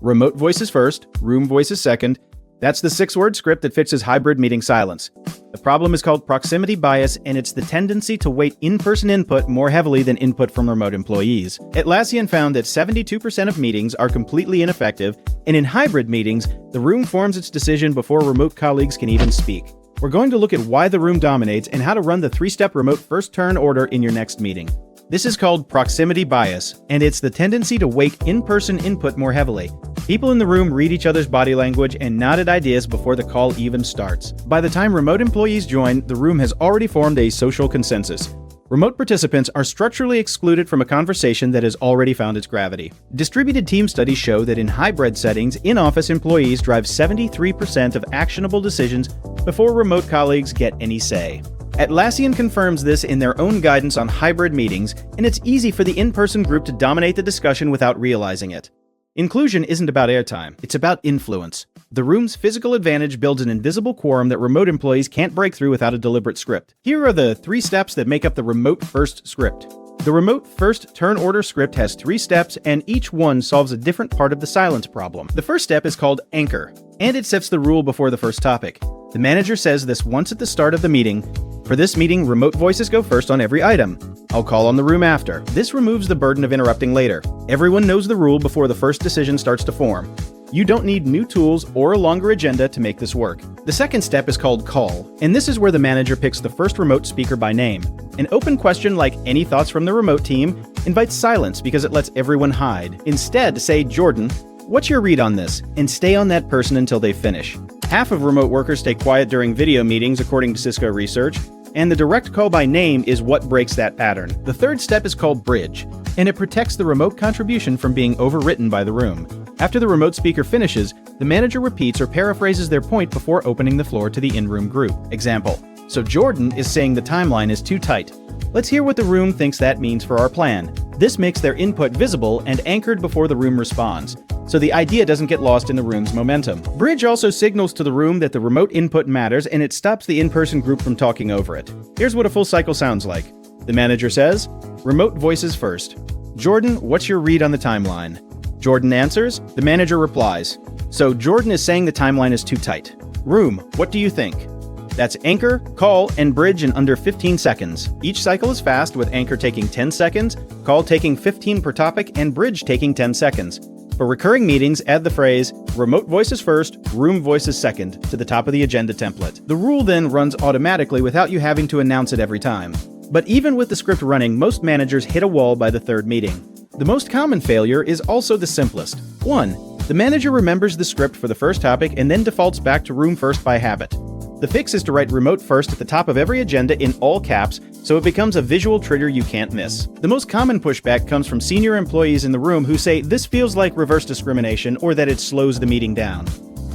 remote voices first, room voices second. That's the 6-word script that fixes hybrid meeting silence. The problem is called proximity bias, and it's the tendency to weight in-person input more heavily than input from remote employees. Atlassian found that 72% of meetings are completely ineffective, and in hybrid meetings, the room forms its decision before remote colleagues can even speak. We're going to look at why the room dominates and how to run the 3-step remote first turn order in your next meeting. This is called proximity bias, and it's the tendency to weight in-person input more heavily. People in the room read each other's body language and nod at ideas before the call even starts. By the time remote employees join, the room has already formed a social consensus. Remote participants are structurally excluded from a conversation that has already found its gravity. Distributed team studies show that in hybrid settings, in-office employees drive 73% of actionable decisions before remote colleagues get any say. Atlassian confirms this in their own guidance on hybrid meetings, and it's easy for the in-person group to dominate the discussion without realizing it. Inclusion isn't about airtime, it's about influence. The room's physical advantage builds an invisible quorum that remote employees can't break through without a deliberate script. Here are the 3 steps that make up the remote first script. The remote first turn order script has 3 steps, and each one solves a different part of the silence problem. The first step is called anchor, and it sets the rule before the first topic. The manager says this once at the start of the meeting. For this meeting, remote voices go first on every item. I'll call on the room after. This removes the burden of interrupting later. Everyone knows the rule before the first decision starts to form. You don't need new tools or a longer agenda to make this work. The second step is called call, and this is where the manager picks the first remote speaker by name. An open question like "Any thoughts from the remote team?" invites silence because it lets everyone hide. Instead, say, "Jordan, what's your read on this?" and stay on that person until they finish. Half of remote workers stay quiet during video meetings, according to Cisco research, and the direct call by name is what breaks that pattern. The third step is called bridge, and it protects the remote contribution from being overwritten by the room. After the remote speaker finishes, the manager repeats or paraphrases their point before opening the floor to the in-room group. Example: "So Jordan is saying the timeline is too tight. Let's hear what the room thinks that means for our plan." This makes their input visible and anchored before the room responds, so the idea doesn't get lost in the room's momentum. Bridge also signals to the room that the remote input matters, and it stops the in-person group from talking over it. Here's what a full cycle sounds like. The manager says, "Remote voices first. Jordan, what's your read on the timeline?" Jordan answers. The manager replies, "So Jordan is saying the timeline is too tight. Room, what do you think?" That's anchor, call, and bridge in under 15 seconds. Each cycle is fast, with anchor taking 10 seconds, call taking 15 per topic, and bridge taking 10 seconds. For recurring meetings, add the phrase, "Remote voices first, room voices second," to the top of the agenda template. The rule then runs automatically without you having to announce it every time. But even with the script running, most managers hit a wall by the third meeting. The most common failure is also the simplest. 1. The manager remembers the script for the first topic and then defaults back to room first by habit. The fix is to write remote first at the top of every agenda in all caps, so it becomes a visual trigger you can't miss. The most common pushback comes from senior employees in the room who say this feels like reverse discrimination or that it slows the meeting down.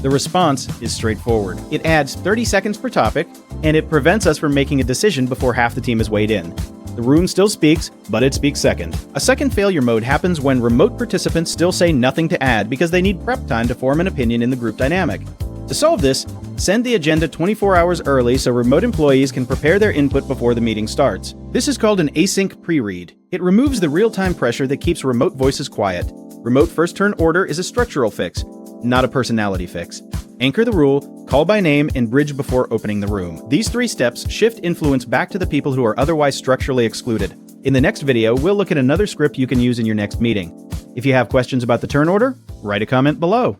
The response is straightforward. It adds 30 seconds per topic, and it prevents us from making a decision before half the team has weighed in. The room still speaks, but it speaks second. A second failure mode happens when remote participants still say nothing to add because they need prep time to form an opinion in the group dynamic. To solve this, send the agenda 24 hours early so remote employees can prepare their input before the meeting starts. This is called an async pre-read. It removes the real-time pressure that keeps remote voices quiet. Remote first turn order is a structural fix, not a personality fix. Anchor the rule, call by name, and bridge before opening the room. These 3 steps shift influence back to the people who are otherwise structurally excluded. In the next video, we'll look at another script you can use in your next meeting. If you have questions about the turn order, write a comment below.